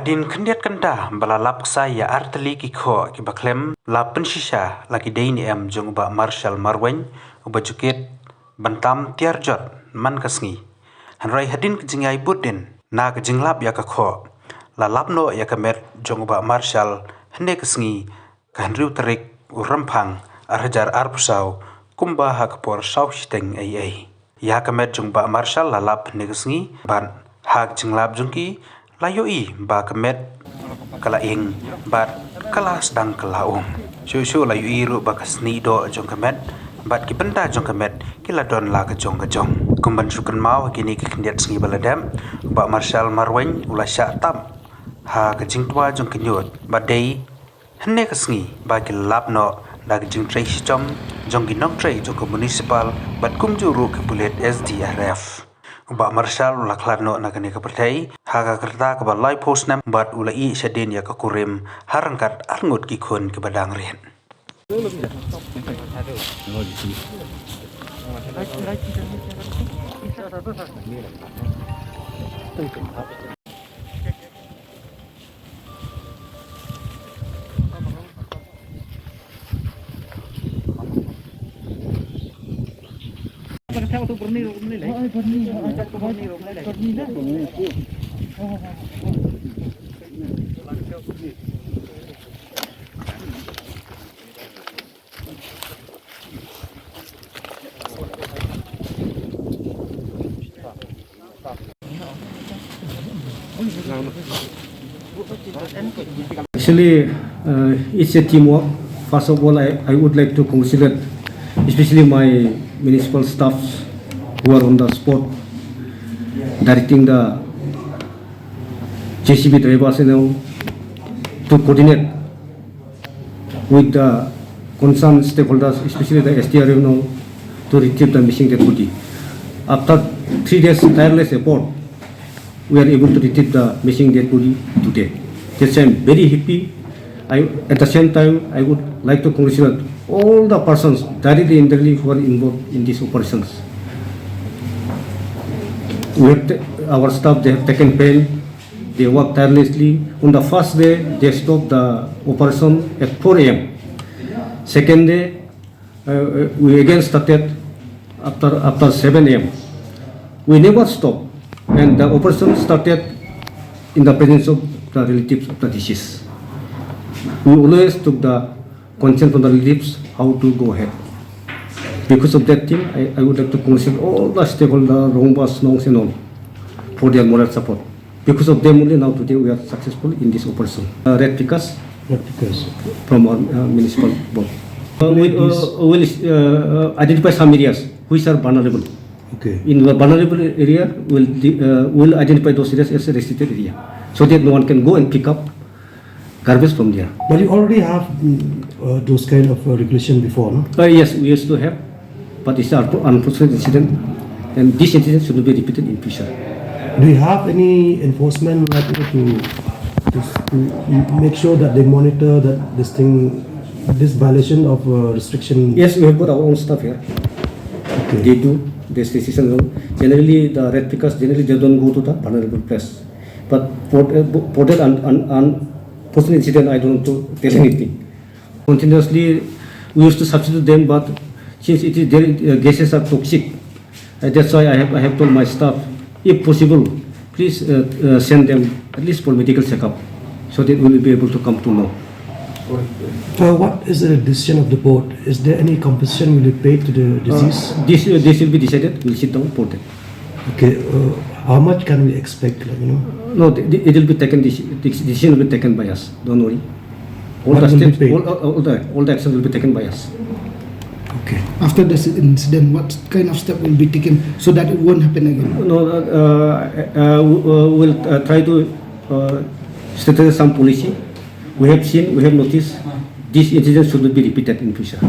Hadin kendiat kenda balalap saya arteli ki kho ki baklem lapen shisha laki deini jong ba Marshal Marwen uba jukit bantam tiarjot man kasngi. Hanrai hadin kejingai budin na kejinglap ya ka kho lalap no ya kamet jong ba Marshal hende kasngi kahenriu terik urampang arhajar arpusau kumba hakapor sau shiteng ai. Ya kamet jong ba Marshal lalap hende kasngi ban hak jinglap jongki layoi ba kemet kalaing bat kelas dang kelaung shushu layoi ru ba kasni do jong kemet bat ki benda jong kemet kila don la ka jong kumban syukan mau kini kendiat sengi baladam ba Marshal Marwen ula sya tam ha ka jing tua jong kenyut ba dei henne kasngi ba ki lap no da ka jing trei shitom jong ki nok trei jong Municipal bat kumju ru ka bulet SDRF ba Marshal laklarno nagani ka pertai haga kerta ka balai postnam bat ulai syadin ya ka kurim harangkat arngut ki khun ke badang ren theo tôi bấm đi lấy Actually, it's a teamwork. First of all, I would like to congratulate especially my municipal staffs who are on the spot directing the JCB drivers to coordinate with the concerned stakeholders, especially the SDRF to retrieve the missing dead body. After 3 days tireless effort, we are able to retrieve the missing dead body today. That's why I'm very happy. At the same time, I would like to congratulate all the persons directly and indirectly who are involved in these operations. Our staff, they have taken pain, they worked tirelessly. On the first day, they stopped the operation at 4 a.m. Second day, we again started after 7 a.m. We never stopped, and the operation started in the presence of the relatives of the deceased. We always took the consent from the relatives how to go ahead. Because of that thing, I would like to congratulate all the stakeholders, Rongbas, Nongs and all, for their moral support. Because of them only now today we are successful in this operation. Red Picas from our municipal board. We will identify some areas which are vulnerable. Okay. In the vulnerable area, we'll identify those areas as a restricted area, so that no one can go and pick up garbage from there. But you already have those kind of regulation before, no? Yes, we used to have, but it's an unfortunate incident, and this incident should not be repeated in future. Do you have any enforcement to make sure that they monitor that this violation of restriction? Yes, we have got our own staff here. Okay. They do this decision. Generally, the red pickers generally they don't go to the vulnerable place, but for that unfortunate incident, I don't want to tell anything. Continuously, we used to substitute them, but since it is their gases are toxic, that's why I have told my staff, if possible, please send them at least for medical checkup, so that we will be able to come to know. What is the decision of the board? Is there any compensation will be paid to the deceased? This will be decided. We'll sit down for that. Okay. How much can we expect? No, it will be taken. This decision will be taken by us. Don't worry. All the action will be taken by us. Okay. After this incident, what kind of step will be taken so that it won't happen again? No, we'll try to strategize some policy. We have noticed this incident should not be repeated in future.